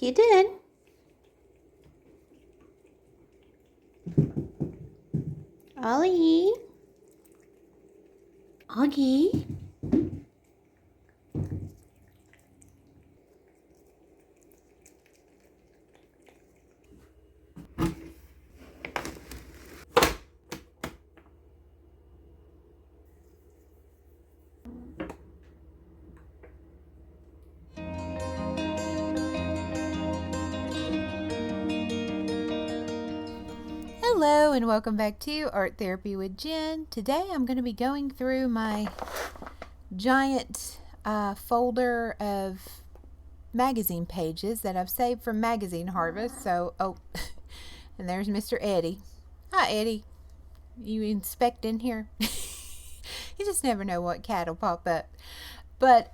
You did. Ollie. Augie. Hello and welcome back to Art Therapy with Jen. Today I'm going to be going through my giant folder of magazine pages that I've saved from Magazine Harvest. So, and there's Mr. Eddie. Hi, Eddie. You inspecting here? You just never know what cat will pop up. But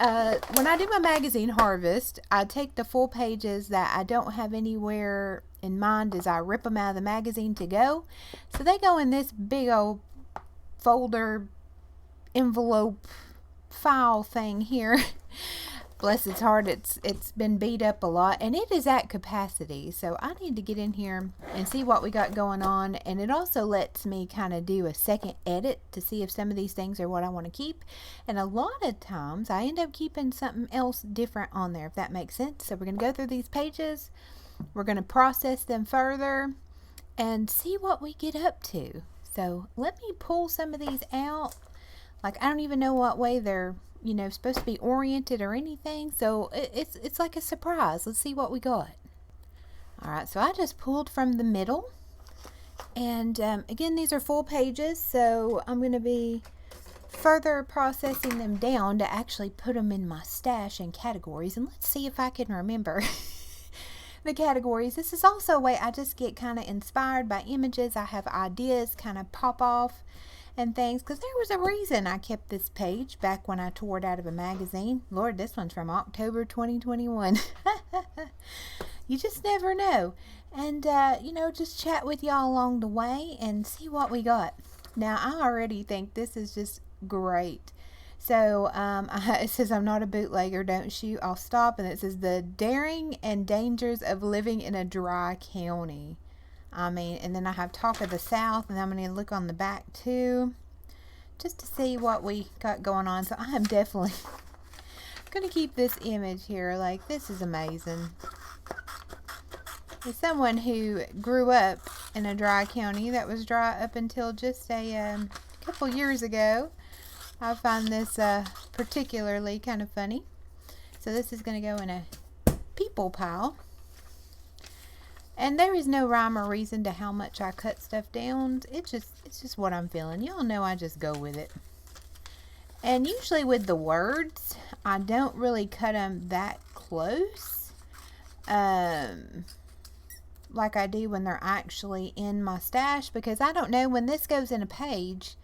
when I do my magazine harvest, I take the full pages that I don't have anywhere in mind as I rip them out of the magazine to go. So they go in this big old folder envelope file thing here. Bless its heart, it's been beat up a lot and it is at capacity. So I need to get in here and see what we got going on, and it also lets me kind of do a second edit to see if some of these things are what I want to keep. And a lot of times I end up keeping something else different on there, if that makes sense. So we're going to go through these pages, we're going to process them further and see what we get up to. So let me pull some of these out. Like, I don't even know what way they're supposed to be oriented or anything, so it's like a surprise. Let's see what we got. All right, so I just pulled from the middle, and again, these are full pages, so I'm going to be further processing them down to actually put them in my stash and categories. And let's see if I can remember the categories. This is also a way I just get kind of inspired by images. I have ideas kind of pop off and things, because there was a reason I kept this page back when I tore it out of a magazine. Lord, this one's from October 2021. You just never know. And just chat with y'all along the way and see what we got. Now, I already think this is just great. So it says, I'm not a bootlegger, don't shoot, I'll stop. And it says, the daring and dangers of living in a dry county. And then I have Talk of the South, and I'm going to look on the back too, just to see what we got going on. So I am definitely going to keep this image here. Like, this is amazing. As someone who grew up in a dry county that was dry up until just a couple years ago, I find this particularly kind of funny. So this is going to go in a people pile. And there is no rhyme or reason to how much I cut stuff down. It's just what I'm feeling. Y'all know I just go with it. And usually with the words, I don't really cut them that close, like I do when they're actually in my stash, because I don't know, when this goes in a page,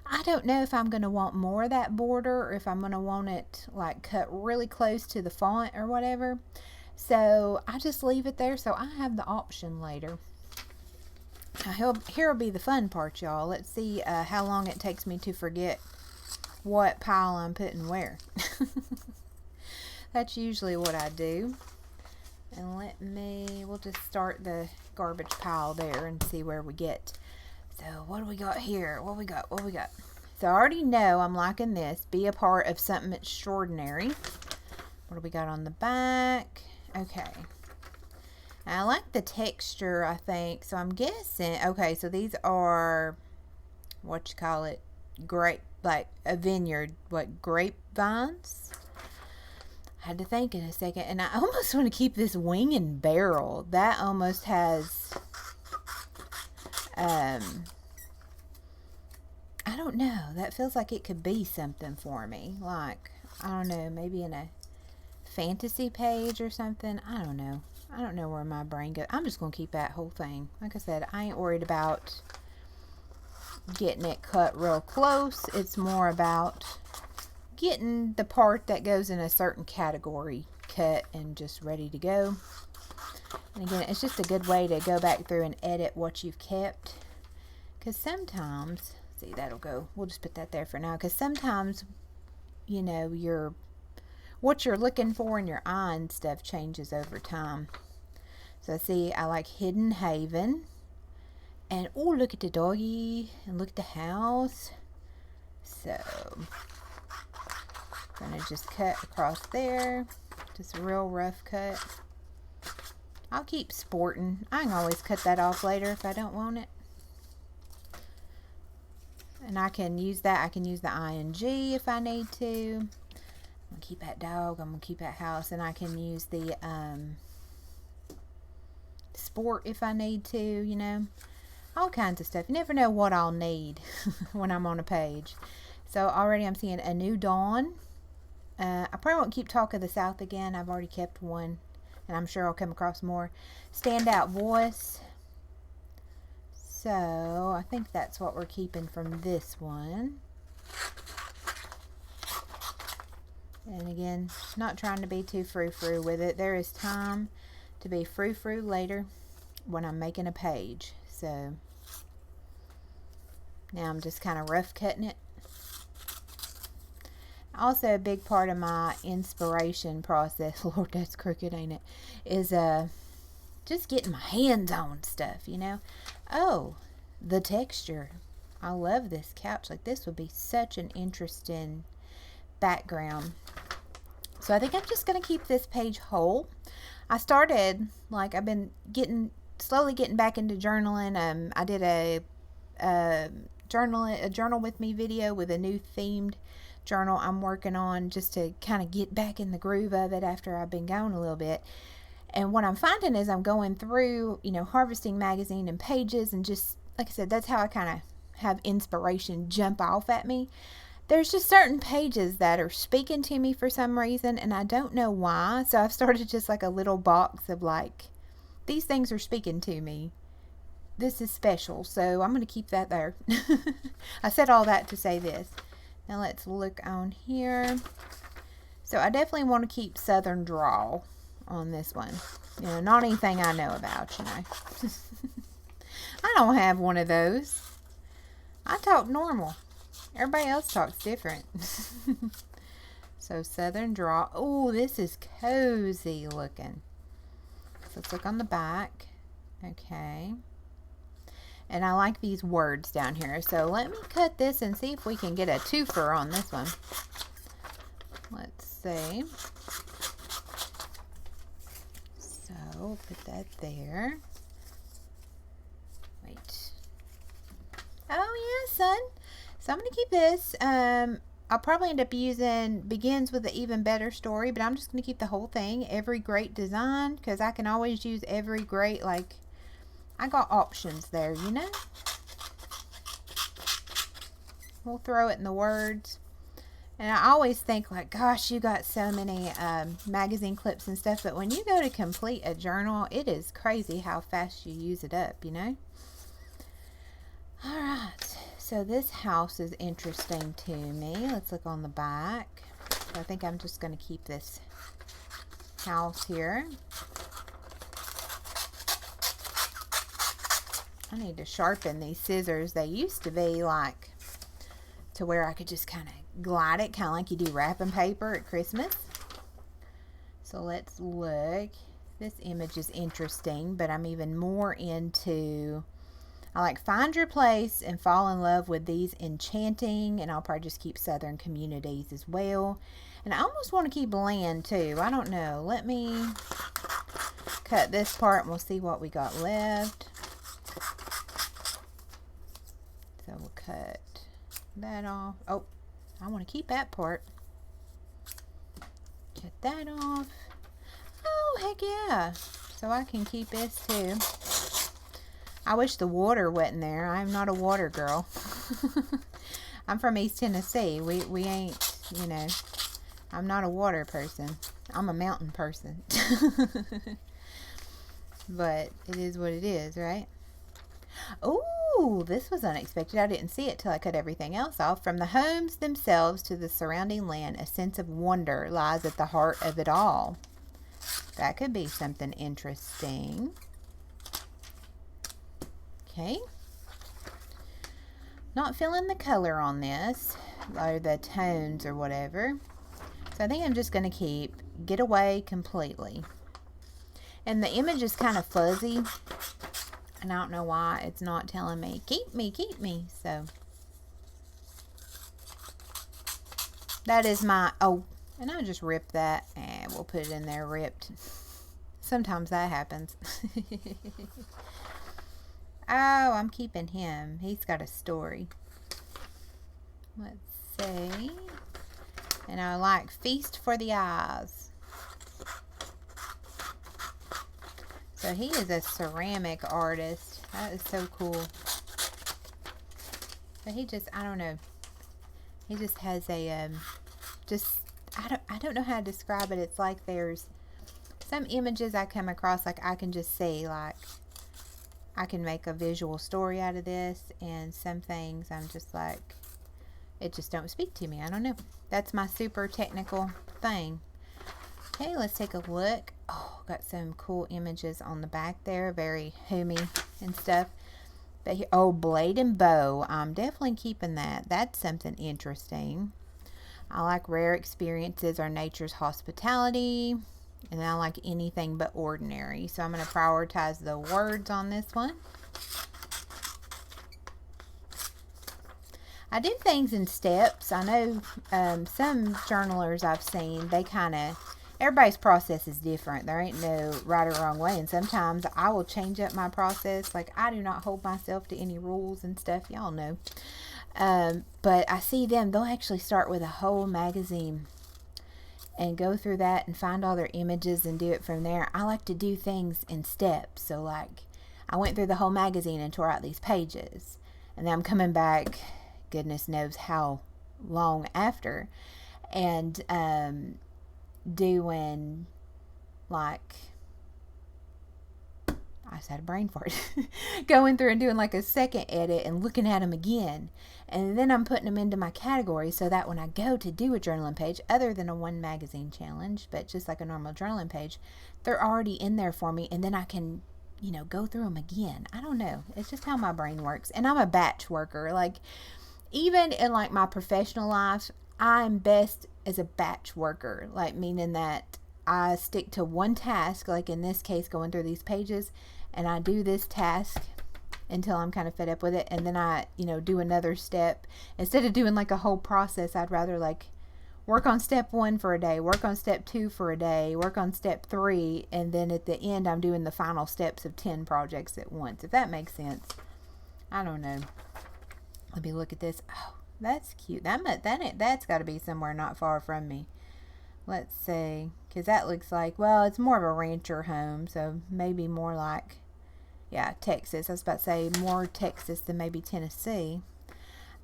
I don't know if I'm going to want more of that border or if I'm going to want it like cut really close to the font or whatever. So I just leave it there so I have the option later. Now here will be the fun part, y'all. Let's see how long it takes me to forget what pile I'm putting where. That's usually what I do. And we'll just start the garbage pile there and see where we get. So what do we got here? What we got? So I already know I'm liking this. Be a part of something extraordinary. What do we got on the back? Okay. I like the texture, I think. So I'm guessing. Okay, so these are, grape, like a vineyard. Grapevines? I had to think in a second. And I almost want to keep this wing and barrel. That almost has, I don't know. That feels like it could be something for me. Like, I don't know, maybe in a fantasy page or something. I don't know where my brain goes. I'm just gonna keep that whole thing. Like I said, I ain't worried about getting it cut real close. It's more about getting the part that goes in a certain category cut and just ready to go. And again, it's just a good way to go back through and edit what you've kept, because sometimes, see, that'll go, we'll just put that there for now, because sometimes what you're looking for in your eye and stuff changes over time. So see, I like Hidden Haven. And oh, look at the doggy and look at the house. So I'm gonna just cut across there. Just a real rough cut. I'll keep sporting. I can always cut that off later if I don't want it. And I can use that. I can use the ing if I need to. I'm gonna keep that dog. I'm gonna keep that house. And I can use the sport if I need to, you know. All kinds of stuff. You never know what I'll need when I'm on a page. So already I'm seeing A New Dawn. I probably won't keep Talk of the South again. I've already kept one. And I'm sure I'll come across more. Standout Voice. So I think that's what we're keeping from this one. And again, not trying to be too frou-frou with it. There is time to be frou-frou later when I'm making a page. So now I'm just kind of rough cutting it. Also, a big part of my inspiration process, Lord, that's crooked, ain't it, is just getting my hands on stuff, you know. Oh, the texture. I love this couch. Like, this would be such an interesting background. So I think I'm just going to keep this page whole. I started, like, I've been slowly getting back into journaling. I did a journal with me video with a new themed journal I'm working on, just to kind of get back in the groove of it after I've been gone a little bit. And what I'm finding is I'm going through, you know, Harvesting magazine and pages, and just, like I said, that's how I kind of have inspiration jump off at me. There's just certain pages that are speaking to me for some reason, and I don't know why. So I've started just like a little box of like, these things are speaking to me. This is special, so I'm going to keep that there. I said all that to say this. Now let's look on here. So I definitely want to keep Southern Drawl on this one. You know, not anything I know about, you know. I don't have one of those. I talk normal. Everybody else talks different. So Southern Drawl. Oh, this is cozy looking. So let's look on the back. Okay. And I like these words down here. So let me cut this and see if we can get a twofer on this one. Let's see. So put that there. Wait. Oh yeah, son. So I'm going to keep this. I'll probably end up using Begins with an Even Better Story, but I'm just going to keep the whole thing. Every Great Design, because I can always use Every Great, like, I got options there, you know. We'll throw it in the words. And I always think, like, gosh, you got so many magazine clips and stuff, but when you go to complete a journal, it is crazy how fast you use it up, you know. All right, so this house is interesting to me. Let's look on the back. So I think I'm just going to keep this house here. I need to sharpen these scissors. They used to be like to where I could just kind of glide it, kind of like you do wrapping paper at Christmas. So let's look. This image is interesting, but I'm even more into, I like Find Your Place and Fall in Love with these enchanting, and I'll probably just keep Southern Communities as well. And I almost want to keep Land too. I don't know. Let me cut this part and we'll see what we got left. So we'll cut that off. Oh, I want to keep that part. Cut that off. Oh, heck yeah. So I can keep this too. I wish the water wasn't there. I'm not a water girl. I'm from East Tennessee. We ain't, you know, I'm not a water person. I'm a mountain person. But it is what it is, right? Oh, this was unexpected. I didn't see it till I cut everything else off. From the homes themselves to the surrounding land, a sense of wonder lies at the heart of it all. That could be something interesting. Okay. Not feeling the color on this, or the tones or whatever. So I think I'm just going to keep Get Away Completely. And the image is kind of fuzzy. And I don't know why it's not telling me, keep me, keep me. So that is my, oh, and I just ripped that and we'll put it in there ripped. Sometimes that happens. Oh, I'm keeping him. He's got a story. Let's see. And I like Feast for the Eyes. So he is a ceramic artist. That is so cool. But he just, I don't know. He just has a, I don't know how to describe it. It's like there's some images I come across, like I can just see, like I can make a visual story out of this, and some things I'm just like, it just don't speak to me. I don't know. That's my super technical thing. Okay, let's take a look. Oh, got some cool images on the back there, very homey and stuff. But here, oh, Blade and Bow. I'm definitely keeping that. That's something interesting. I like Rare Experiences or Nature's Hospitality. And I like Anything But Ordinary. So I'm going to prioritize the words on this one. I do things in steps. I know some journalers I've seen, they kind of, everybody's process is different. There ain't no right or wrong way. And sometimes I will change up my process. Like, I do not hold myself to any rules and stuff. Y'all know. But I see them, they'll actually start with a whole magazine and go through that and find all their images and do it from there. I like to do things in steps. So like, I went through the whole magazine and tore out these pages. And then I'm coming back, goodness knows how long after, and doing like, I just had a brain fart. Going through and doing like a second edit and looking at them again. And then I'm putting them into my category so that when I go to do a journaling page, other than a one magazine challenge, but just like a normal journaling page, they're already in there for me. And then I can, you know, go through them again. I don't know. It's just how my brain works. And I'm a batch worker. Like, even in like my professional life, I'm best as a batch worker. Like, meaning that I stick to one task, like in this case, going through these pages, and I do this task until I'm kind of fed up with it, and then I, you know, do another step. Instead of doing like a whole process, I'd rather like work on step 1 for a day, work on step 2 for a day, work on step 3, and then at the end I'm doing the final steps of 10 projects at once, if that makes sense. I don't know. Let me look at this. Oh, that's cute. That's got to be somewhere not far from me. Let's see, because that looks like, well, it's more of a rancher home, so maybe more like, yeah, Texas. I was about to say more Texas than maybe Tennessee.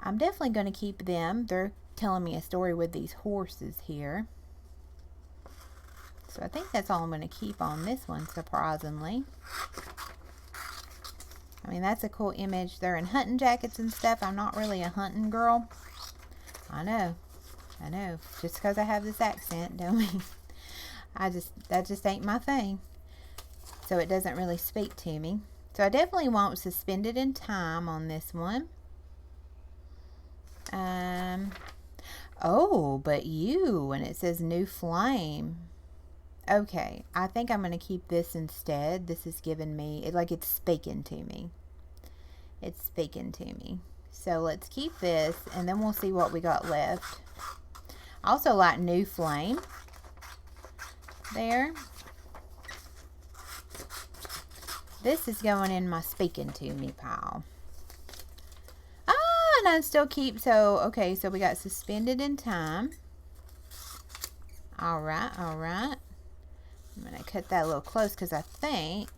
I'm definitely going to keep them. They're telling me a story with these horses here. So I think that's all I'm going to keep on this one, surprisingly. I mean, that's a cool image. They're in hunting jackets and stuff. I'm not really a hunting girl. I know. Just because I have this accent don't mean that just ain't my thing. So it doesn't really speak to me. So I definitely want Suspended in Time on this one. Oh, but you, and it says New Flame. Okay, I think I'm going to keep this instead. This is giving me, it's speaking to me. It's speaking to me. So let's keep this, and then we'll see what we got left. I also like New Flame there. This is going in my speaking to me pile. Ah, and I still keep, so, okay, so we got Suspended in Time. All right. I'm going to cut that a little close because I think,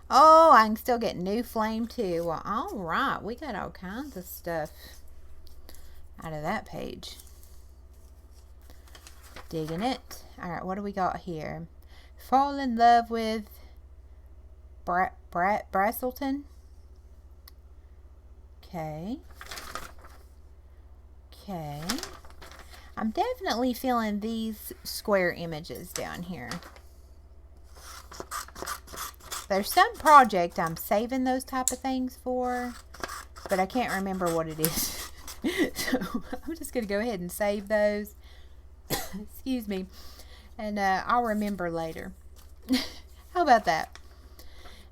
oh, I can still get New Flame too. Well, all right, we got all kinds of stuff out of that page. Digging it. All right, what do we got here? Fall in Love with Braselton. Okay. I'm definitely feeling these square images down here. There's some project I'm saving those type of things for, but I can't remember what it is. So I'm just going to go ahead and save those. Excuse me. And I'll remember later. How about that.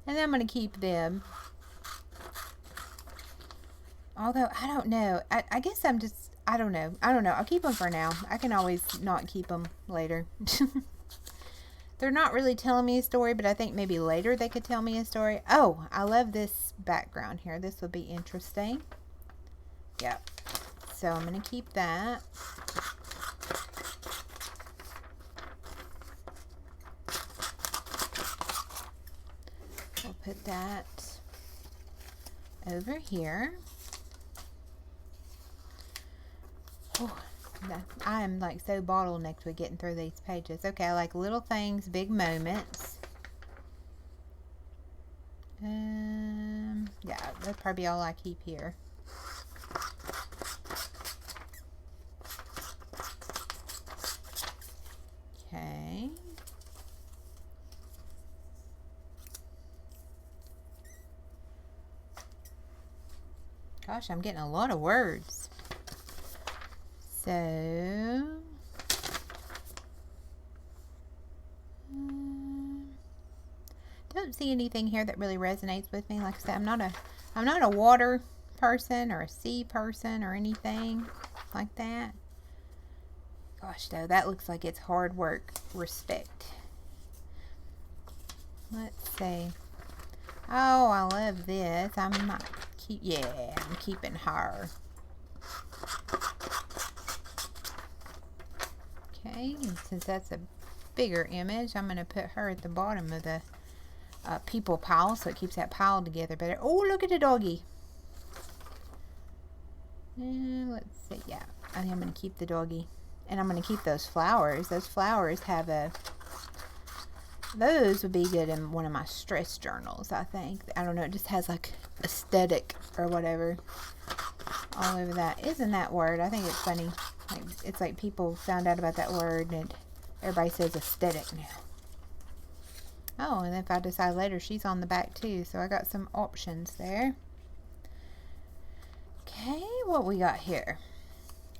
And then I'm going to keep them. Although, I don't know. I guess I'm just, I don't know. I'll keep them for now. I can always not keep them later. They're not really telling me a story, but I think maybe later they could tell me a story. Oh, I love this background here. This will be interesting. Yep. So I'm going to keep that. We'll put that over here. Oh, I am like so bottlenecked with getting through these pages. Okay, I like little things, big moments. Yeah, that's probably all I keep here. Okay. Gosh, I'm getting a lot of words. So, don't see anything here that really resonates with me. Like I said, I'm not a water person or a sea person or anything like that. Gosh, though, that looks like it's hard work. Respect. Let's see. Oh, I love this. I might keep. Yeah, I'm keeping her. Okay, and since that's a bigger image, I'm going to put her at the bottom of the people pile, so it keeps that pile together better. Oh, look at the doggy. Let's see. Yeah, I think I'm going to keep the doggy. And I'm going to keep those flowers. Those flowers have a... Those would be good in one of my stress journals, I think. I don't know, it just has like aesthetic or whatever all over that. Isn't that word? I think it's funny. Like, it's like people found out about that word and everybody says aesthetic now. Oh, and if I decide later, she's on the back too. So I got some options there. Okay, what we got here?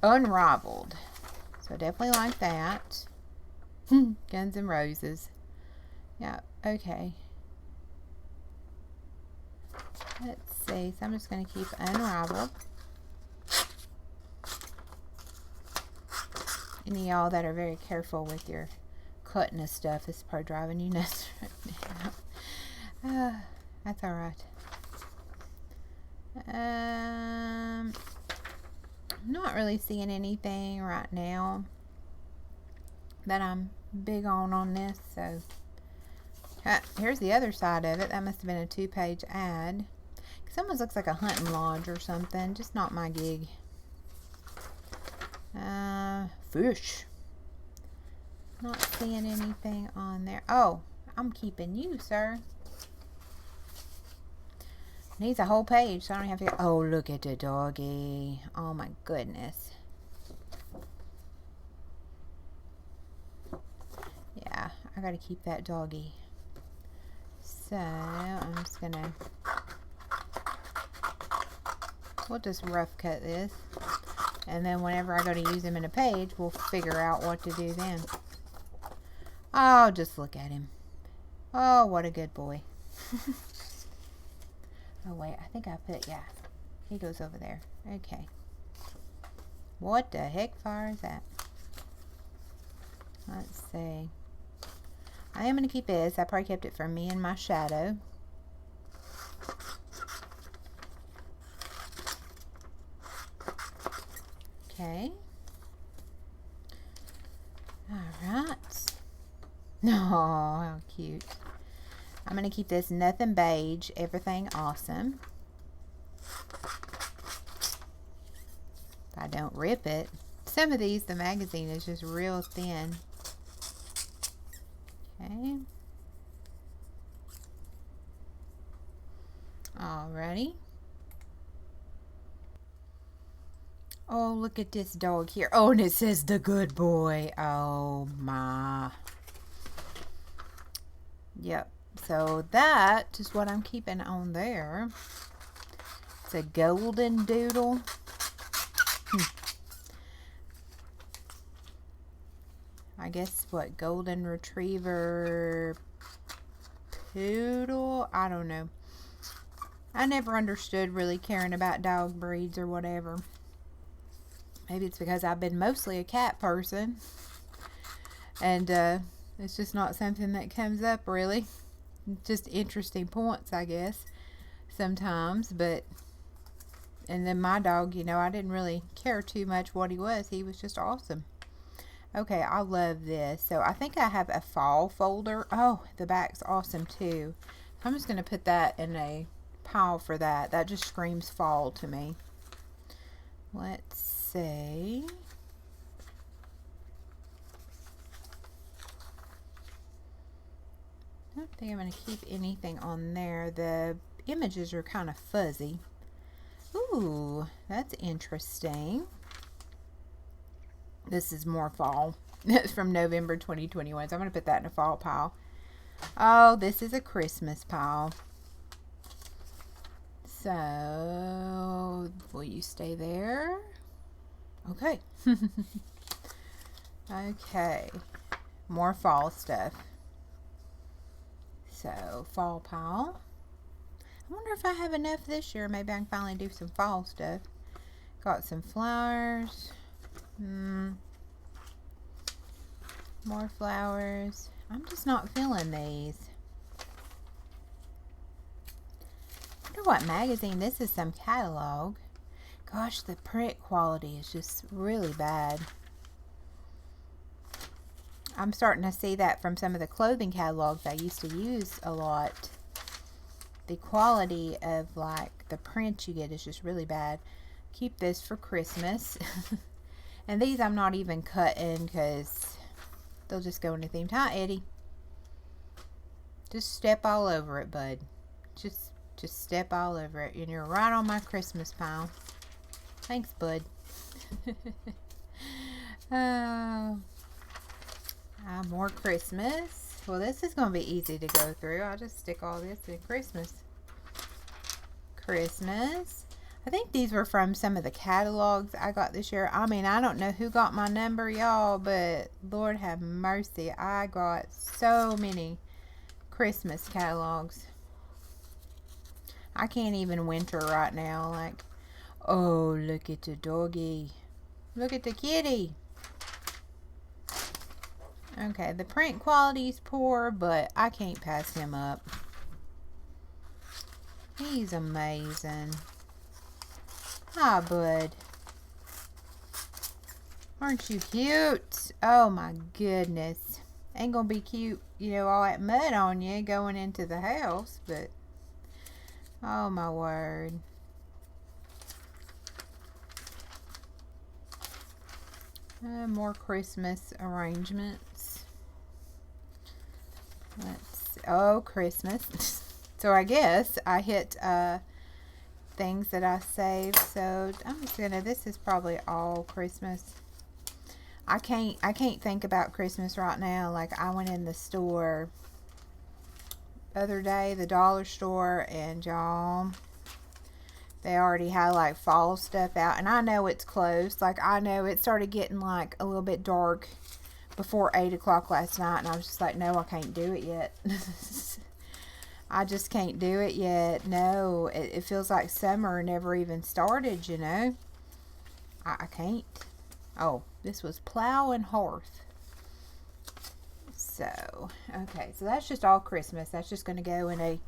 Unraveled. So definitely like that. Guns N' Roses. Yeah, okay. Let's see. So I'm just going to keep Unraveled. Any of y'all that are very careful with your cutting of stuff is probably driving you nuts right now. That's alright. Not really seeing anything right now that I'm big on this, so here's the other side of it. That must have been a 2-page ad. This almost looks like a hunting lodge or something. Just not my gig. Fish. Not seeing anything on there. Oh, I'm keeping you, sir. Needs a whole page, so I don't have to go. Oh, look at the doggy. Oh my goodness. Yeah, I gotta keep that doggy. So I'm just gonna, we'll just rough cut this, and then whenever I go to use him in a page, we'll figure out what to do then. Oh, just look at him. Oh, what a good boy. Oh wait, I think I put, yeah, he goes over there. Okay. What the heck far is that? Let's see. I am going to keep this. I probably kept it for me and my shadow. Okay. Alright. Oh, how cute. I'm going to keep this nothing beige, everything awesome. If I don't rip it. Some of these, the magazine is just real thin. Okay. Alrighty. Oh, look at this dog here. Oh, and it says the good boy. Oh, my. Yep. So that is what I'm keeping on there. It's a golden doodle. I guess what, golden retriever poodle. I don't know. I never understood really caring about dog breeds or whatever. Maybe it's because I've been mostly a cat person. And it's just not something that comes up really. Just interesting points, I guess, sometimes. But, and then my dog, you know, I didn't really care too much what he was. He was just awesome. Okay, I love this. So I think I have a fall folder. Oh, the back's awesome too. I'm just going to put that in a pile for that. That just screams fall to me. Let's see. I don't think I'm going to keep anything on there. The images are kind of fuzzy. Ooh, that's interesting. This is more fall. It's from November 2021. So I'm going to put that in a fall pile. Oh, this is a Christmas pile. So, will you stay there? Okay. Okay. More fall stuff. So, fall pile. I wonder if I have enough this year. Maybe I can finally do some fall stuff. Got some flowers. More flowers. I'm just not feeling these. I wonder what magazine. This is some catalog. Gosh, the print quality is just really bad. I'm starting to see that from some of the clothing catalogs I used to use a lot. The quality of like the print you get is just really bad. Keep this for Christmas. And these I'm not even cutting because they'll just go in the theme. Hi, Eddie. Just step all over it, bud. Just step all over it. And you're right on my Christmas pile. Thanks, bud. More Christmas. Well, this is going to be easy to go through. I'll just stick all this in Christmas. Christmas. I think these were from some of the catalogs I got this year. I mean, I don't know who got my number, y'all, but Lord have mercy. I got so many Christmas catalogs. I can't even winter right now. Like, oh, look at the doggy. Look at the kitty. Okay, the print quality is poor, but I can't pass him up. He's amazing. Hi, bud. Aren't you cute? Oh my goodness. Ain't gonna be cute, you know, all that mud on you going into the house, but oh my word. More Christmas arrangements. Oh, Christmas. So I guess I hit things that I saved. So I'm just gonna, this is probably all Christmas. I can't think about Christmas right now. Like, I went in the store the other day, the dollar store, and y'all, they already had like fall stuff out, and I know it's closed. Like, I know it started getting like a little bit dark before 8 o'clock last night, and I was just like, no, I can't do it yet. I just can't do it yet. No, it feels like summer never even started, you know. I can't. Oh, this was plow and hearth. So, okay, so that's just all Christmas. That's just going to go in a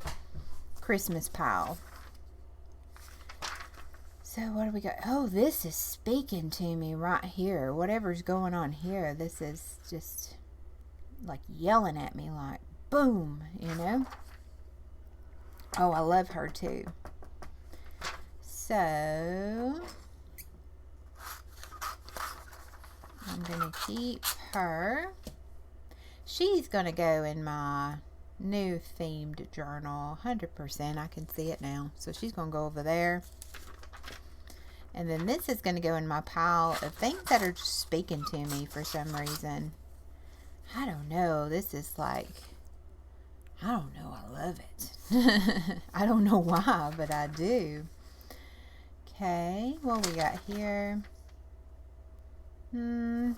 Christmas pile. So what do we got? Oh, this is speaking to me right here. Whatever's going on here, this is just like yelling at me like, boom, you know? Oh, I love her too. So, I'm going to keep her. She's going to go in my new themed journal. 100%. I can see it now. So she's going to go over there. And then this is going to go in my pile of things that are just speaking to me for some reason. I don't know. This is like, I don't know. I love it. I don't know why, but I do. Okay. What we got here? Don't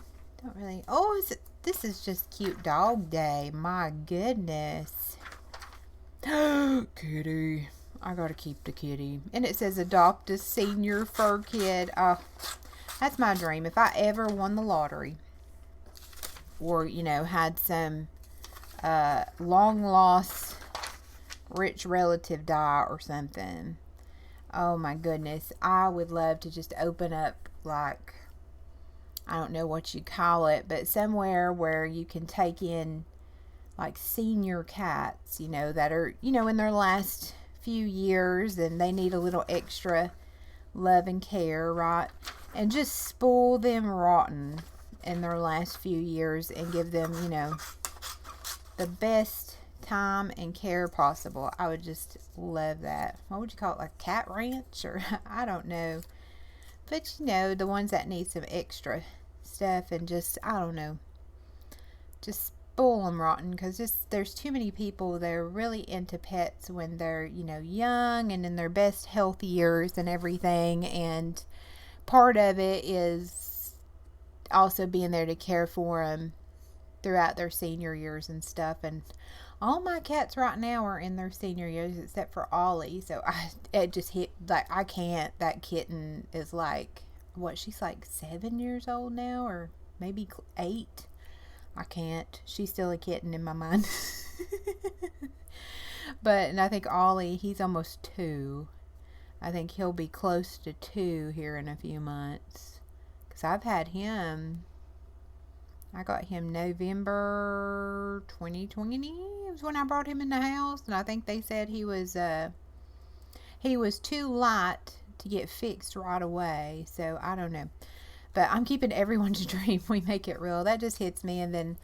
really. Oh, this is just cute dog day. My goodness. Kitty. I gotta keep the kitty. And it says adopt a senior fur kid. Oh, that's my dream. If I ever won the lottery, or, you know, had some long lost rich relative die or something, oh my goodness, I would love to just open up, like, I don't know what you call it, but somewhere where you can take in like senior cats, you know, that are, you know, in their last few years and they need a little extra love and care, right? And just spoil them rotten in their last few years and give them, you know, the best time and care possible. I would just love that. What would you call it? Like cat ranch? Or I don't know. But, you know, the ones that need some extra stuff and just, I don't know, just spoil them rotten, because there's too many people that are really into pets when they're, you know, young and in their best health years and everything. And part of it is also being there to care for them throughout their senior years and stuff. And all my cats right now are in their senior years except for Ollie. So it just hit, like, I can't. That kitten is like, what, she's like 7 years old now, or maybe 8. I can't. She's still a kitten in my mind. And I think Ollie, he's almost 2. I think he'll be close to 2 here in a few months. Because I've had him, I got him November 2020 was when I brought him in the house. And I think they said he was too light to get fixed right away. So I don't know. But I'm keeping everyone's dream. We make it real. That just hits me. And then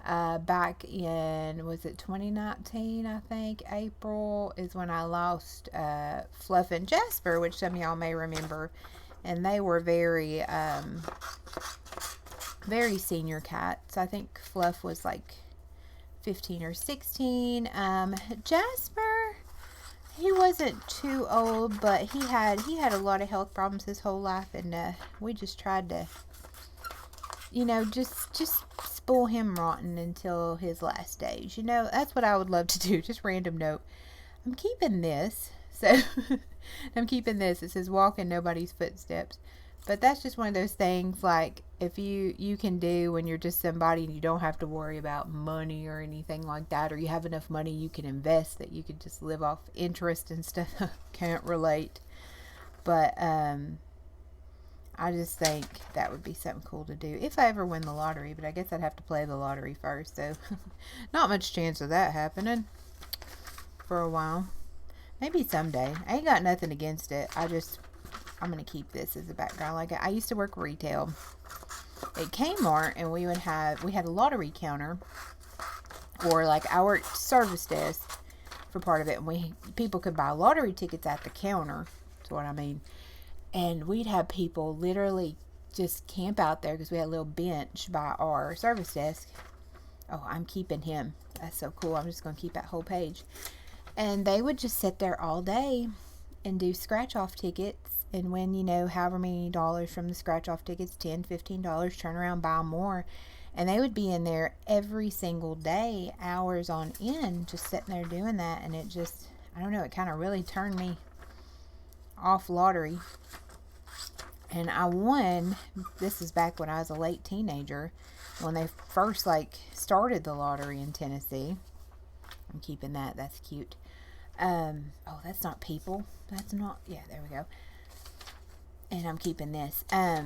back in, was it 2019, I think, April, is when I lost Fluff and Jasper, which some of y'all may remember. And they were very, very senior cats. I think Fluff was like 15 or 16. Jasper, he wasn't too old, but he had a lot of health problems his whole life, and we just tried to, you know, just spoil him rotten until his last days. You know, that's what I would love to do. Just random note. I'm keeping this. So I'm keeping this. It says walk in nobody's footsteps. But that's just one of those things, like, if you can do when you're just somebody and you don't have to worry about money or anything like that, or you have enough money you can invest that you can just live off interest and stuff. Can't relate. But I just think that would be something cool to do if I ever win the lottery. But I guess I'd have to play the lottery first, so not much chance of that happening for a while. Maybe someday. I ain't got nothing against it. I'm going to keep this as a background. Like, I used to work retail at Kmart, and we had a lottery counter, or like I worked service desk for part of it, and people could buy lottery tickets at the counter. That's what I mean. And we'd have people literally just camp out there because we had a little bench by our service desk. Oh, I'm keeping him. That's so cool. I'm just going to keep that whole page. And they would just sit there all day and do scratch-off tickets and win, you know, however many dollars from the scratch-off tickets, $10, $15, turn around, buy more. And they would be in there every single day, hours on end, just sitting there doing that. And it just, I don't know, it kind of really turned me off lottery. And I won, this is back when I was a late teenager, when they first, like, started the lottery in Tennessee. I'm keeping that. That's cute. Oh, that's not people. That's not, yeah, there we go. And I'm keeping this. I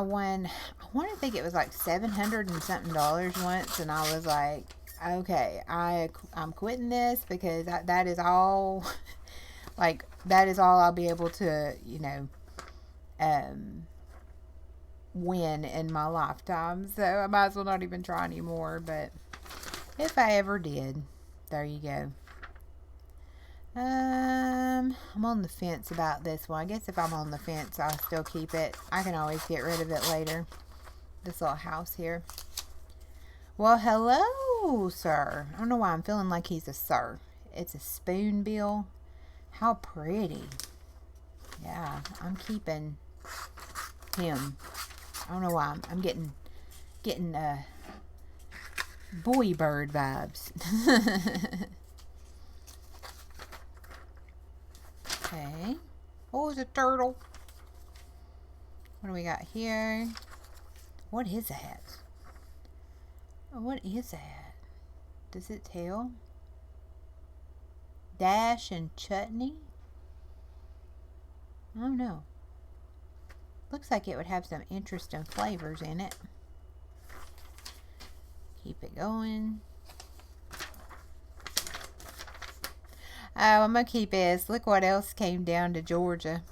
won, I want to think it was like $700 and something once, and I was like, okay, I'm quitting this, because that is all, like, that is all I'll be able to, you know, win in my lifetime. So I might as well not even try anymore. But if I ever did, there you go. I'm on the fence about this one. I guess if I'm on the fence, I'll still keep it. I can always get rid of it later. This little house here. Well, hello, sir. I don't know why I'm feeling like he's a sir. It's a spoonbill. How pretty. Yeah, I'm keeping him. I don't know why I'm getting boy bird vibes. Okay. Oh, it's a turtle. What do we got here? What is that? What is that? Does it tell? Dash and chutney? I don't know. Looks like it would have some interesting flavors in it. Keep it going. Oh, I'm going to keep this. Look what else came down to Georgia.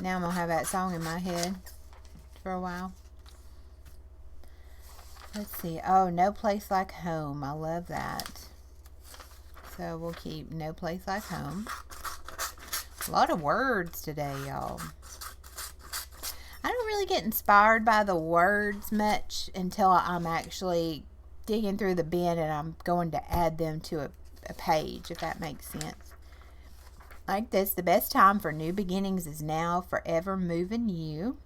Now I'm going to have that song in my head for a while. Let's see. Oh, No Place Like Home. I love that. So we'll keep No Place Like Home. A lot of words today, y'all. I don't really get inspired by the words much until I'm actually digging through the bin and I'm going to add them to a page, if that makes sense. Like this, the best time for new beginnings is now, forever moving you.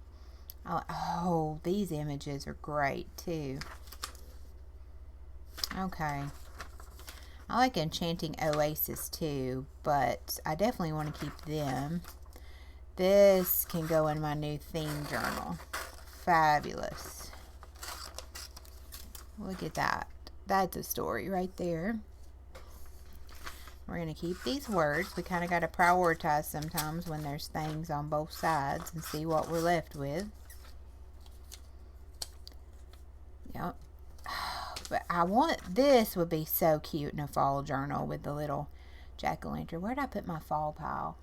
Oh, these images are great too. Okay. I like Enchanting Oasis too, but I definitely want to keep them. This can go in my new theme journal. Fabulous. Look at that. That's a story right there. We're going to keep these words. We kind of got to prioritize sometimes when there's things on both sides and see what we're left with. Yep. But I want, this would be so cute in a fall journal with the little jack-o'-lantern. Where'd I put my fall pile?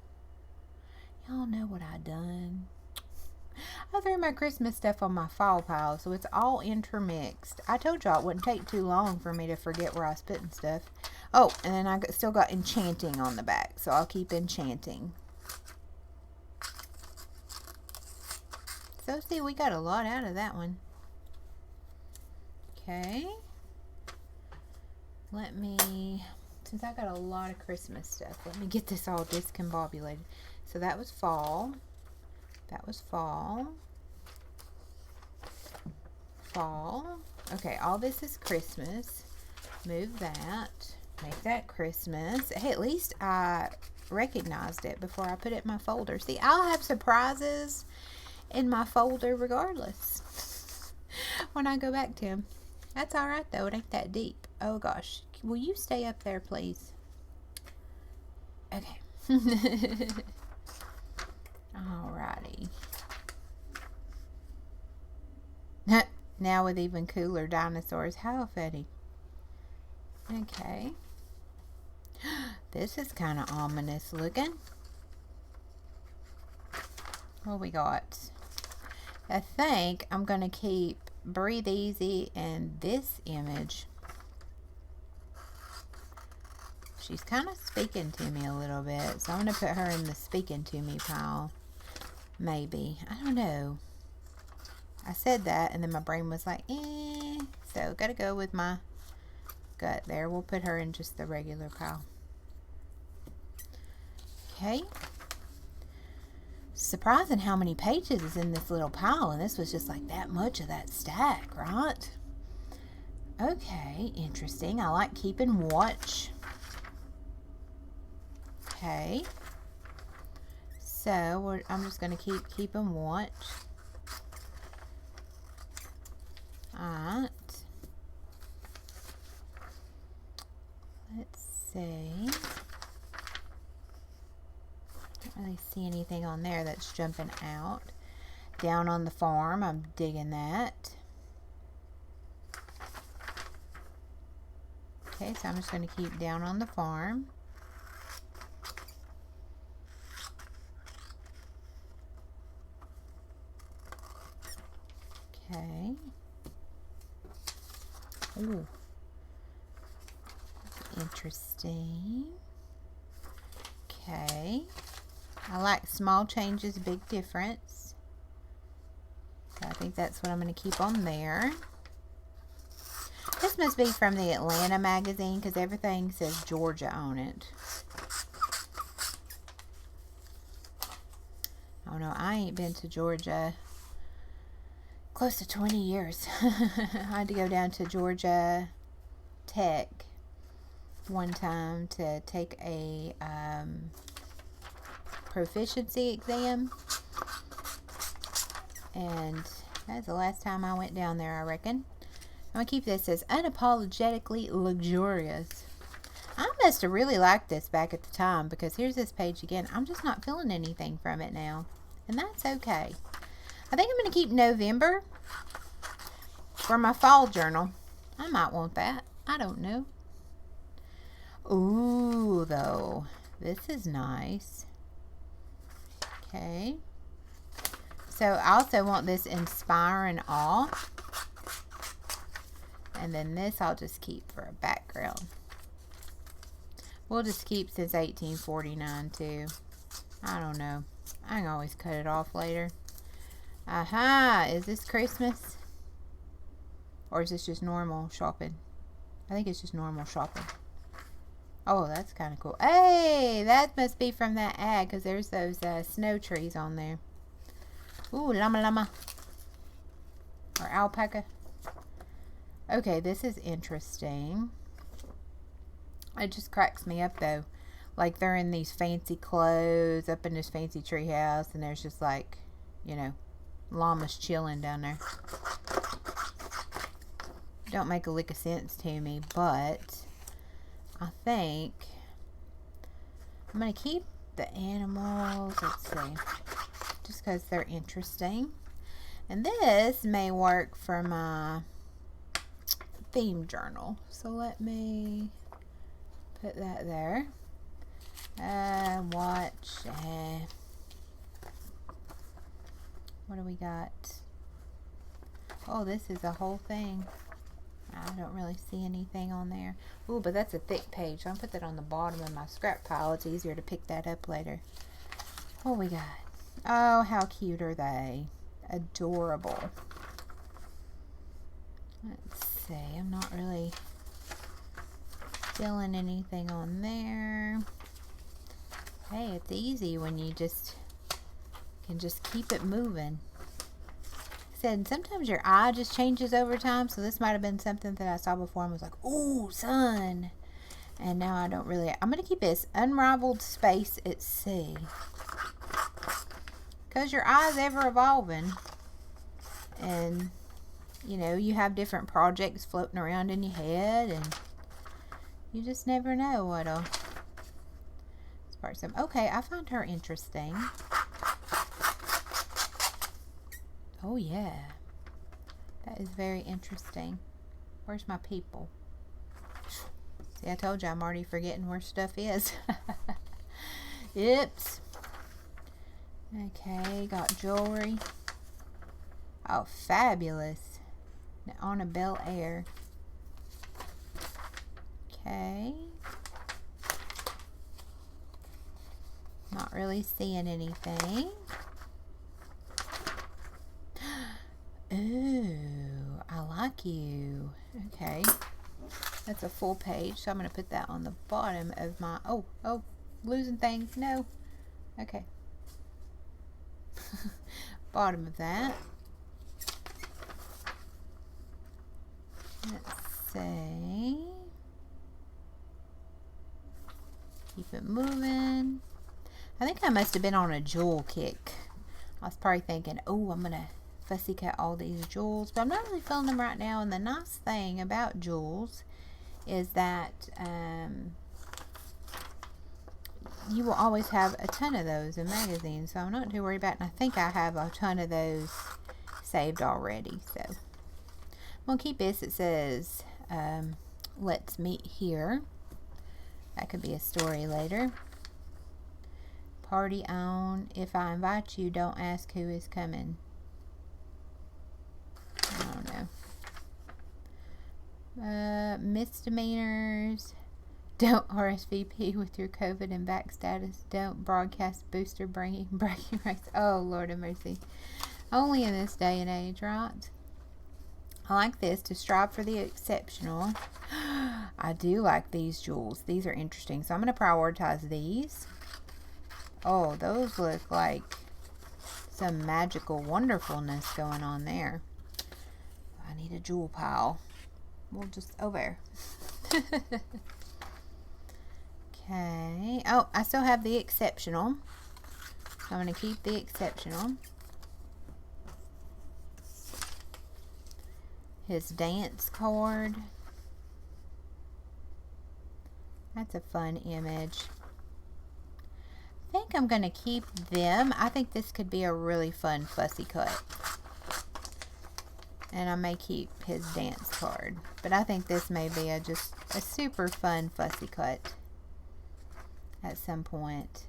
Y'all know what I done. I threw my Christmas stuff on my fall pile, so it's all intermixed. I told y'all it wouldn't take too long for me to forget where I was putting stuff. Oh, and then I still got Enchanting on the back, so I'll keep Enchanting. So see, we got a lot out of that one. Okay. Let me, since I got a lot of Christmas stuff, let me get this all discombobulated. So that was fall. That was fall. Fall. Okay, all this is Christmas. Move that. Make that Christmas. Hey, at least I recognized it before I put it in my folder. See, I'll have surprises in my folder regardless when I go back to them. That's all right, though. It ain't that deep. Oh, gosh. Will you stay up there, please? Okay. Alrighty. Now with even cooler dinosaurs. How funny. Okay. This is kind of ominous looking. What we got? I think I'm going to keep Breathe Easy and this image. She's kind of speaking to me a little bit, so I'm going to put her in the speaking to me pile. Maybe. I don't know. I said that, and then my brain was like, eh. So, got to go with my gut there. We'll put her in just the regular pile. Okay. Surprising how many pages is in this little pile, and this was just like that much of that stack, right? Okay, interesting. I like keeping watch. Okay. So, I'm just going to keep them watch. Alright. Let's see. Don't really see anything on there that's jumping out. Down on the farm, I'm digging that. Okay, so I'm just going to keep down on the farm. Okay. Ooh. Interesting. Okay. I like small changes, big difference. So I think that's what I'm going to keep on there. This must be from the Atlanta magazine because everything says Georgia on it. Oh no, I ain't been to Georgia close to 20 years. I had to go down to Georgia Tech one time to take a proficiency exam, and that's the last time I went down there, I reckon. I'm gonna keep this as unapologetically luxurious. I must have really liked this back at the time, because here's this page again. I'm just not feeling anything from it now, and that's okay. I think I'm gonna keep November for my fall journal. I might want that. I don't know. Ooh, though, this is nice. Okay. So I also want this inspire and awe. And then this I'll just keep for a background. We'll just keep since 1849 too. I don't know. I can always cut it off later. Aha! Is this Christmas? Or is this just normal shopping? I think it's just normal shopping. Oh, that's kind of cool. Hey, that must be from that ad, because there's those snow trees on there. Ooh, llama llama. Or alpaca. Okay, this is interesting. It just cracks me up, though. Like, they're in these fancy clothes up in this fancy tree house, and there's just like, you know, llamas chilling down there. Don't make a lick of sense to me, but I think I'm going to keep the animals, let's see, just because they're interesting. And this may work for my theme journal. So let me put that there. Watch. What do we got? Oh, this is a whole thing. I don't really see anything on there. Ooh, but that's a thick page. So I'll put that on the bottom of my scrap pile. It's easier to pick that up later. What we got? Oh, how cute are they? Adorable. Let's see. I'm not really feeling anything on there. Hey, it's easy when you just can just keep it moving. Said sometimes your eye just changes over time, so this might have been something that I saw before and was like, ooh, sun, and now I don't really. I'm gonna keep this unrivaled space at sea, because your eye's ever evolving, and you know, you have different projects floating around in your head, and you just never know what'll spark some. Okay, I find her interesting. Oh yeah, that is very interesting. Where's my people? See, I told you I'm already forgetting where stuff is. Oops. Okay, got jewelry. Oh, fabulous. On a Bel Air. Okay. Not really seeing anything. Ooh, I like you. Okay. That's a full page, so I'm going to put that on the bottom of my... Oh, losing things. No. Okay. Bottom of that. Let's see. Keep it moving. I think I must have been on a jewel kick. I was probably thinking, oh, I'm going to fussy cut all these jewels, but I'm not really feeling them right now. And the nice thing about jewels is that you will always have a ton of those in magazines, so I'm not too worried about it. And I think I have a ton of those saved already, so I'm gonna keep this. It says let's meet here. That could be a story later. Party on. If I invite you, don't ask who is coming. I don't know. Misdemeanors. Don't RSVP with your COVID and back status. Don't broadcast booster bragging rights. Oh, Lord have mercy. Only in this day and age, right? I like this. To strive for the exceptional. I do like these jewels. These are interesting. So I'm going to prioritize these. Oh, those look like some magical wonderfulness going on there. I need a jewel pile. We'll just over. Okay. Oh, I still have the exceptional. So I'm going to keep the exceptional. His dance card. That's a fun image. I think I'm going to keep them. I think this could be a really fun fussy cut. And I may keep his dance card. But I think this may be just a super fun fussy cut at some point.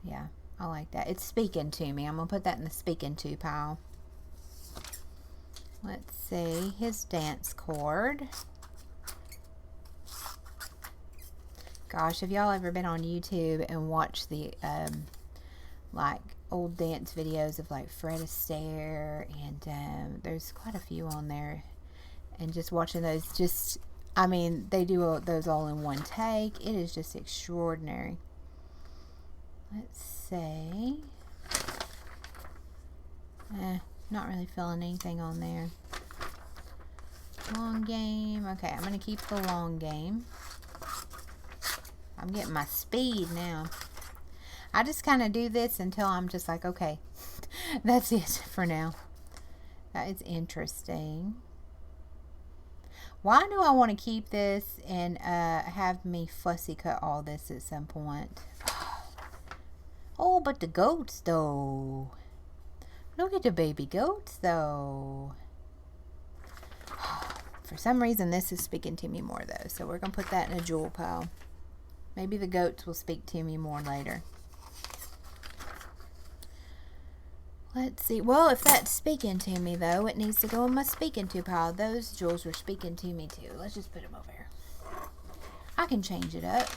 Yeah, I like that. It's speaking to me. I'm going to put that in the speaking to pile. Let's see. His dance card. Gosh, have y'all ever been on YouTube and watched the like old dance videos of like Fred Astaire, and there's quite a few on there, and just watching those, just, I mean, they do those all in one take. It is just extraordinary. Let's see. Not really feeling anything on there. Long game. Okay, I'm going to keep the long game. I'm getting my speed now. I just kind of do this until I'm just like, okay, that's it for now. That is interesting. Why do I want to keep this and have me fussy cut all this at some point? Oh, but the goats though. Look at the baby goats though. For some reason this is speaking to me more though, so we're going to put that in a jewel pile. Maybe the goats will speak to me more later. Let's see. Well, if that's speaking to me, though, it needs to go in my speaking to pile. Those jewels were speaking to me, too. Let's just put them over here. I can change it up.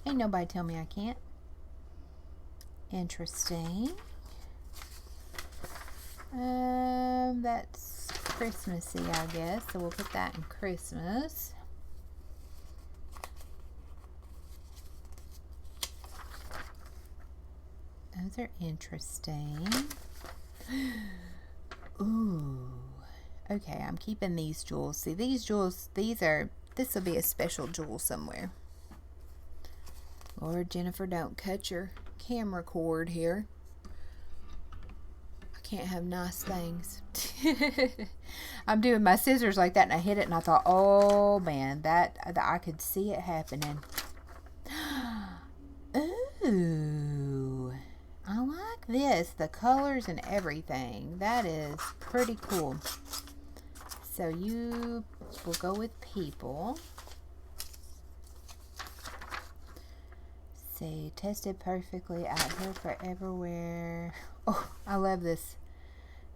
Ain't nobody tell me I can't. Interesting. That's Christmassy, I guess. So we'll put that in Christmas. Those are interesting. Ooh. Okay, I'm keeping these jewels. See, these jewels, this will be a special jewel somewhere. Lord, Jennifer, don't cut your camera cord here. I can't have nice things. I'm doing my scissors like that, and I hit it, and I thought, oh, man, that I could see it happening. Ooh. I like this, the colors and everything. That is pretty cool. So you will go with people. See, tested perfectly out here for everywhere. Oh, I love this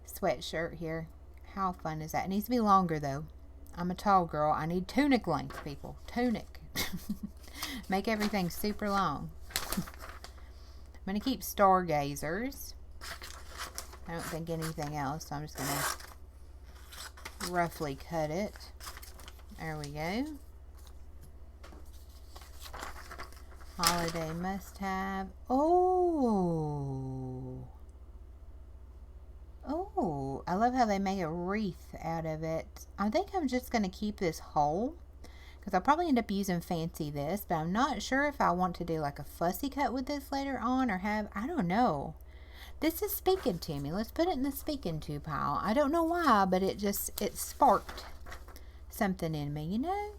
sweatshirt here. How fun is that? It needs to be longer though. I'm a tall girl. I need tunic length, people. Tunic. Make everything super long. I'm going to keep stargazers. I don't think anything else, so I'm just going to roughly cut it. There we go. Holiday must-have. Oh! Oh! I love how they make a wreath out of it. I think I'm just going to keep this whole, because I'll probably end up using fancy this, but I'm not sure if I want to do like a fussy cut with this later on, or have, I don't know. This is speaking to me. Let's put it in the speaking to pile. I don't know why, but it sparked something in me, you know?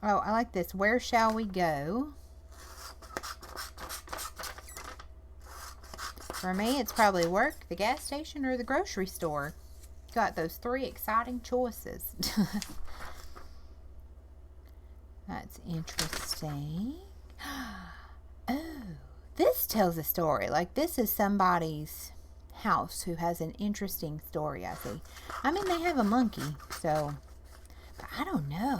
Oh, I like this. Where shall we go? For me, it's probably work, the gas station, or the grocery store. Got those 3 exciting choices. That's interesting. Oh, this tells a story. Like, this is somebody's house who has an interesting story, I see. I mean, they have a monkey, so, but I don't know.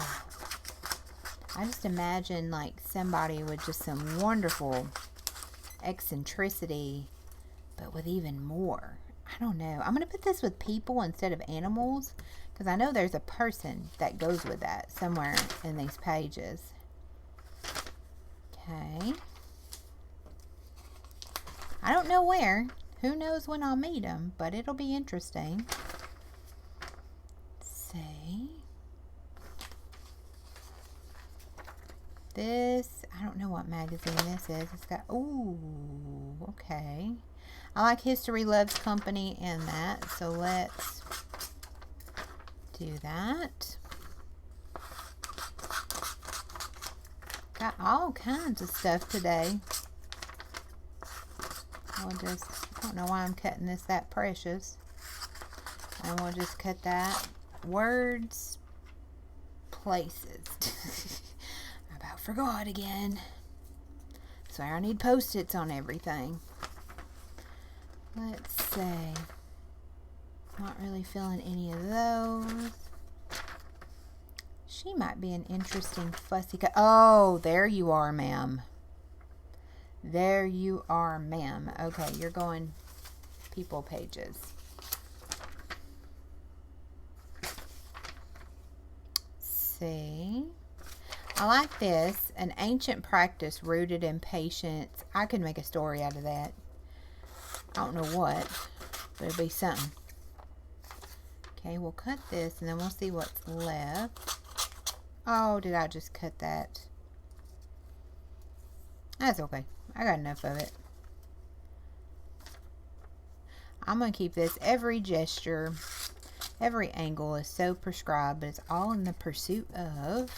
I just imagine like somebody with just some wonderful eccentricity, but with even more. I don't know. I'm going to put this with people instead of animals, because I know there's a person that goes with that somewhere in these pages. Okay. I don't know where. Who knows when I'll meet them, but it'll be interesting. Let's see. This, I don't know what magazine this is. It's got, ooh, okay. I like History Loves Company and that, so let's do that. Got all kinds of stuff today. We'll just, I don't know why I'm cutting this that precious. And we'll just cut that. Words, places. I about forgot again. So I need Post-its on everything. Let's see. Not really feeling any of those. She might be an interesting fussy cut. Oh, there you are, ma'am. There you are, ma'am. Okay, you're going people pages. See. I like this. An ancient practice rooted in patience. I could make a story out of that. I don't know what, but it'll be something. Okay, we'll cut this and then we'll see what's left. Oh, did I just cut that? That's okay. I got enough of it. I'm going to keep this. Every gesture, every angle is so prescribed, but it's all in the pursuit of.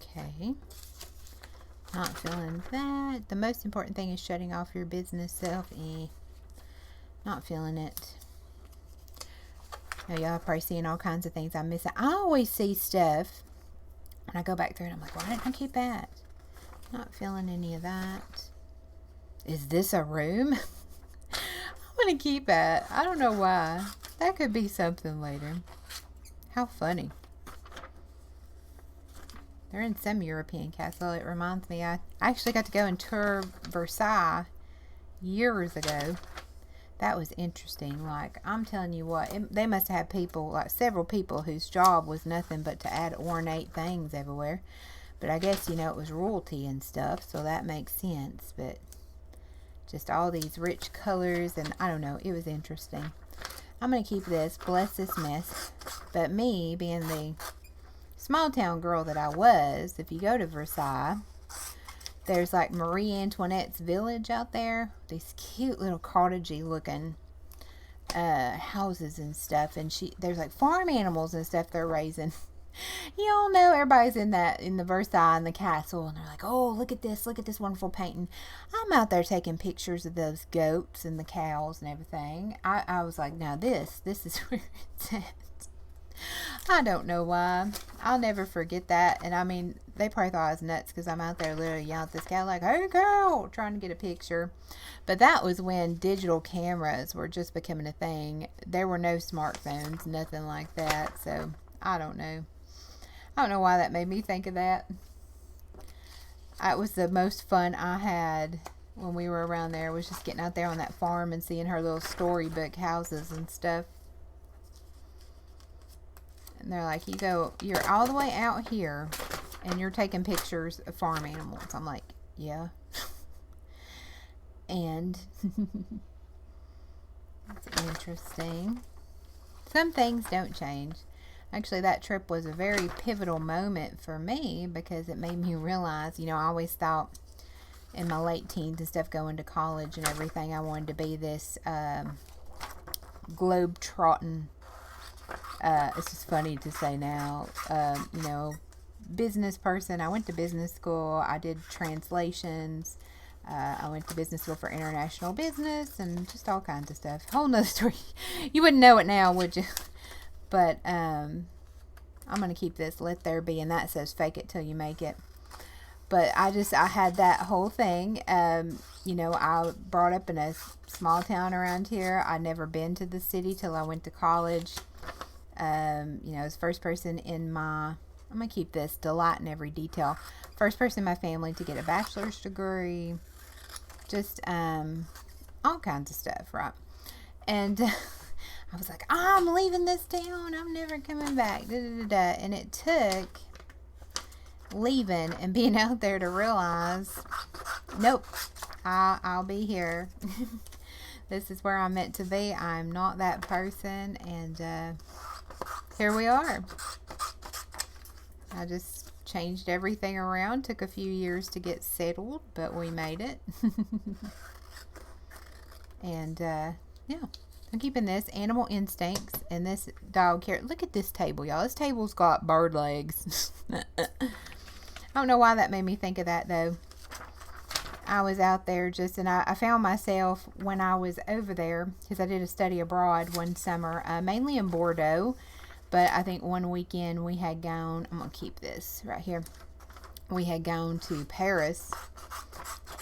Okay. Not feeling that. The most important thing is shutting off your business self. Not feeling it. Now, y'all probably seeing all kinds of things I'm missing. I always see stuff when I go back through and I'm like, why didn't I keep that? Not feeling any of that. Is this a room? I'm going to keep that. I don't know why. That could be something later. How funny. They're in some European castle. It reminds me, I actually got to go and tour Versailles years ago. That was interesting. Like, I'm telling you what, they must have people, like several people whose job was nothing but to add ornate things everywhere. But I guess, you know, it was royalty and stuff, so that makes sense. But just all these rich colors, and I don't know, it was interesting. I'm going to keep this, bless this mess. But me, being the small town girl that I was, if you go to Versailles, there's like Marie Antoinette's village out there. These cute little cottagey looking houses and stuff. And there's like farm animals and stuff they're raising. You all know everybody's in the Versailles and the castle. And they're like, oh, look at this wonderful painting. I'm out there taking pictures of those goats and the cows and everything. I was like, now this is where it's at. I don't know why. I'll never forget that. And I mean, they probably thought I was nuts because I'm out there literally yelling at this guy like, hey girl, trying to get a picture. But that was when digital cameras were just becoming a thing. There were no smartphones, nothing like that. So I don't know. I don't know why that made me think of that. It was the most fun I had when we were around there, was just getting out there on that farm and seeing her little storybook houses and stuff. And they're like, you're all the way out here and you're taking pictures of farm animals. I'm like, yeah. And it's interesting. Some things don't change. Actually, that trip was a very pivotal moment for me because it made me realize, you know, I always thought in my late teens and stuff, going to college and everything, I wanted to be this globe-trotting, it's just funny to say now, you know, business person. I went to business school. I did translations. I went to business school for international business and just all kinds of stuff. Whole nother story. You wouldn't know it now, would you? But I'm going to keep this, let there be, and that says fake it till you make it. But I had that whole thing. You know, I brought up in a small town around here. I'd never been to the city till I went to college. You know, I was first person in my, I'm going to keep this, delight in every detail. First person in my family to get a bachelor's degree. Just all kinds of stuff, right? And I was like, I'm leaving this town. I'm never coming back. Da, da, da, da. And it took leaving and being out there to realize, nope, I'll be here. This is where I'm meant to be. I'm not that person, and here we are. I just changed everything around. Took a few years to get settled, but we made it. And yeah, I'm keeping this Animal Instincts and this Dog Care. Look at this table, y'all. This table's got bird legs. I don't know why that made me think of that, though. I was out there and I found myself when I was over there, because I did a study abroad one summer, mainly in Bordeaux, but I think one weekend we had gone, I'm going to keep this right here, we had gone to Paris,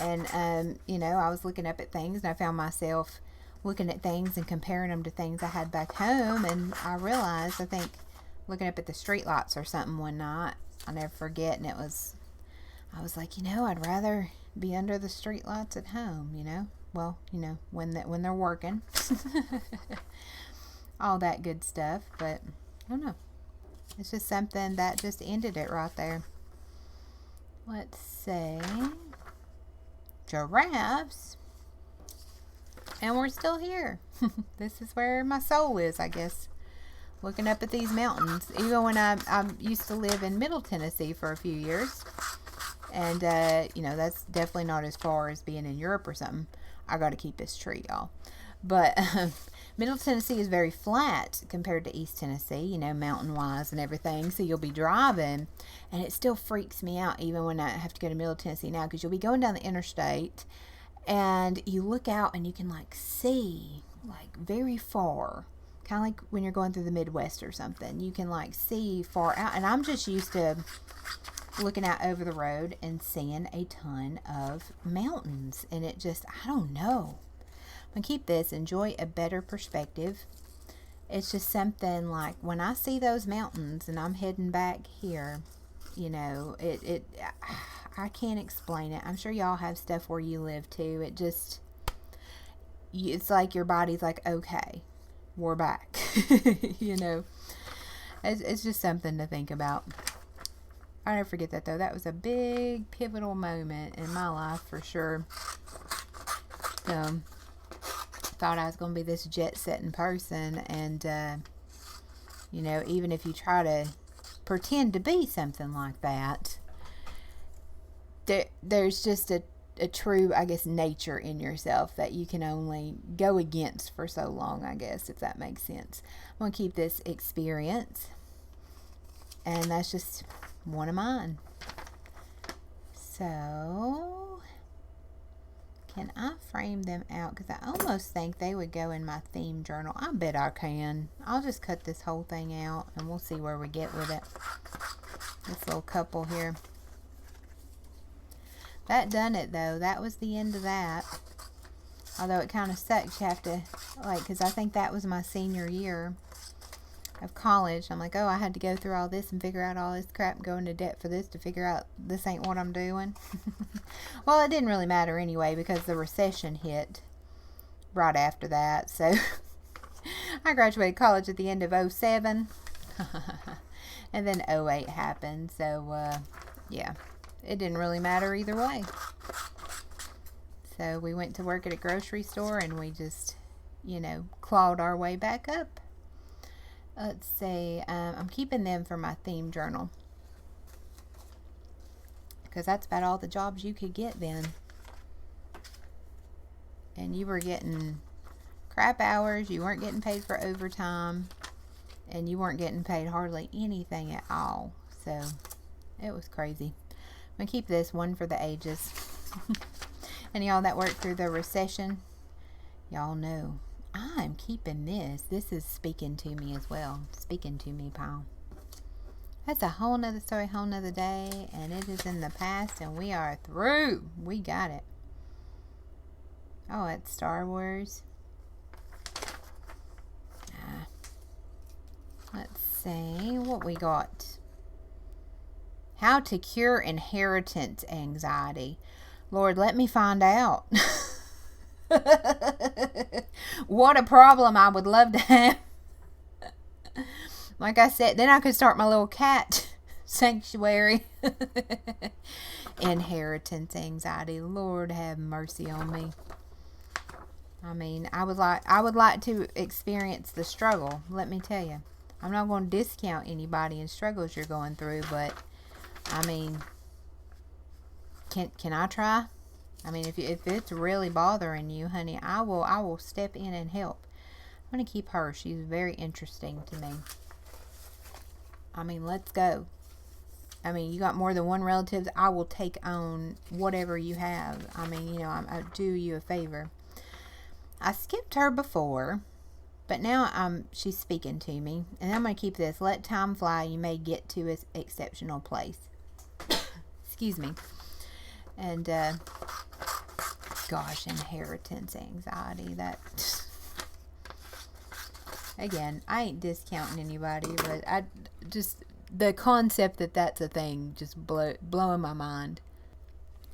and, you know, I was looking up at things, and I found myself looking at things and comparing them to things I had back home, and I realized, I think, looking up at the street lights or something one night, I'll never forget, and I was like, you know, I'd rather be under the street lights at home, you know. Well, you know, when they're working. All that good stuff. But I don't know. It's just something that just ended it right there. Let's see. Giraffes. And we're still here. This is where my soul is, I guess. Looking up at these mountains. Even when I used to live in Middle Tennessee for a few years. And, you know, that's definitely not as far as being in Europe or something. I got to keep this tree, y'all. But Middle Tennessee is very flat compared to East Tennessee, you know, mountain-wise and everything. So you'll be driving, and it still freaks me out even when I have to go to Middle Tennessee now, because you'll be going down the interstate, and you look out and you can, like, see, like, very far. Kind of like when you're going through the Midwest or something. You can, like, see far out. And I'm just used to looking out over the road and seeing a ton of mountains, and it just, I don't know, I'm gonna keep this, enjoy a better perspective. It's just something like when I see those mountains and I'm heading back here, you know, I can't explain it. I'm sure y'all have stuff where you live too. It just, it's like your body's like, okay, we're back. You know, it's just something to think about. I'll never forget that, though. That was a big pivotal moment in my life for sure. Thought I was going to be this jet-setting person, and, you know, even if you try to pretend to be something like that, there's just a true, I guess, nature in yourself that you can only go against for so long, I guess, if that makes sense. I'm going to keep this experience, and that's just one of mine. So, can I frame them out? Because I almost think they would go in my theme journal. I bet I can. I'll just cut this whole thing out, and we'll see where we get with it. This little couple here. That done it, though. That was the end of that. Although it kind of sucks. You have to, like, because I think that was my senior year of college. I'm like, oh, I had to go through all this and figure out all this crap and go into debt for this to figure out this ain't what I'm doing. Well, it didn't really matter anyway, because the recession hit right after that. So I graduated college at the end of 07. And then 08 happened. So yeah, it didn't really matter either way. So we went to work at a grocery store, and we just, you know, clawed our way back up. Let's see, I'm keeping them for my theme journal, because that's about all the jobs you could get then. And you were getting crap hours, you weren't getting paid for overtime, and you weren't getting paid hardly anything at all. So it was crazy. I'm going to keep this one for the ages. And y'all that worked through the recession, y'all know I'm keeping this. This is speaking to me as well. Speaking to me, pal. That's a whole nother story, whole nother day. And it is in the past, and we are through. We got it. Oh, it's Star Wars. Let's see what we got. How to cure inheritance anxiety. Lord, let me find out. What a problem I would love to have. Like I said, then I could start my little cat sanctuary. Inheritance anxiety. Lord have mercy on me. I mean, I would like to experience the struggle. Let me tell you, I'm not going to discount anybody and struggles you're going through, but I mean, can I try? I mean, if it's really bothering you, honey, I will step in and help. I'm gonna keep her. She's very interesting to me. I mean, let's go. I mean, you got more than one relative. I will take on whatever you have. I mean, you know, I do you a favor. I skipped her before, but now she's speaking to me, and I'm gonna keep this. Let time fly. You may get to an exceptional place. Excuse me. And gosh, inheritance anxiety. That again, I ain't discounting anybody, but I just the concept that that's a thing just blowing my mind.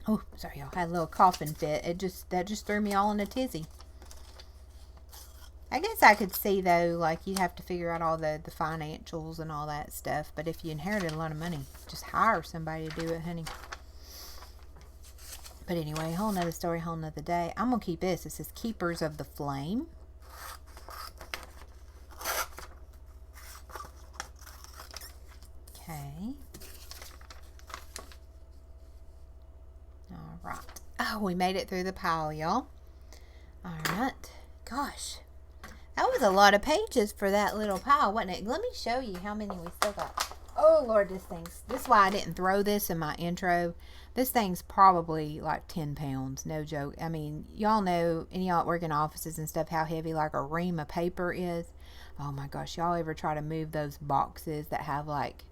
Oh, sorry, y'all. I had a little coughing fit. That just threw me all in a tizzy. I guess I could see though, like you'd have to figure out all the financials and all that stuff. But if you inherited a lot of money, just hire somebody to do it, honey. But anyway, whole nother story, whole nother day. I'm gonna keep this. It says Keepers of the Flame. Okay. All right. Oh, we made it through the pile, y'all. All right. Gosh, that was a lot of pages for that little pile, wasn't it? Let me show you how many we still got. Oh, Lord, this is why I didn't throw this in my intro. This thing's probably like 10 pounds. No joke. I mean, y'all know, and y'all work in offices and stuff, how heavy like a ream of paper is. Oh my gosh, y'all ever try to move those boxes that have like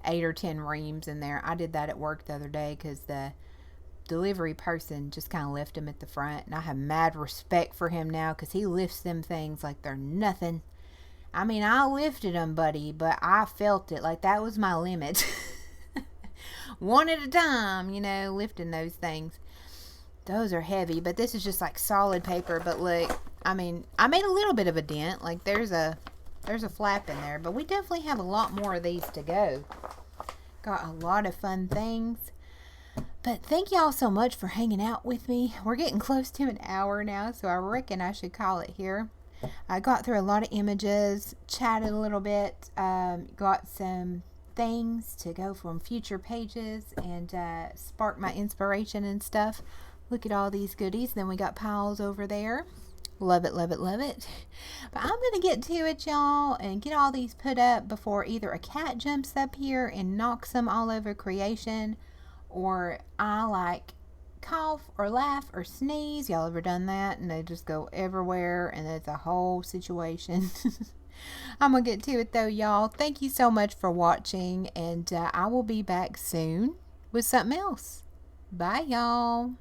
8 or 10 reams in there? I did that at work the other day because the delivery person just kind of left them at the front, and I have mad respect for him now because he lifts them things like they're nothing. I mean, I lifted them, buddy, but I felt it like that was my limit. One at a time, you know, lifting those things. Those are heavy, but this is just like solid paper. But look, I mean, I made a little bit of a dent. Like there's a flap in there, but we definitely have a lot more of these to go. Got a lot of fun things. But thank y'all so much for hanging out with me. We're getting close to an hour now, so I reckon I should call it here. I got through a lot of images, chatted a little bit, got some things to go from future pages, and sparked my inspiration and stuff. Look at all these goodies. Then we got piles over there. Love it, love it, love it. But I'm going to get to it, y'all, and get all these put up before either a cat jumps up here and knocks them all over creation, or I like cough or laugh or sneeze. Y'all ever done that? And they just go everywhere, and it's a whole situation. I'm gonna get to it though, y'all. Thank you so much for watching, and I will be back soon with something else. Bye, y'all.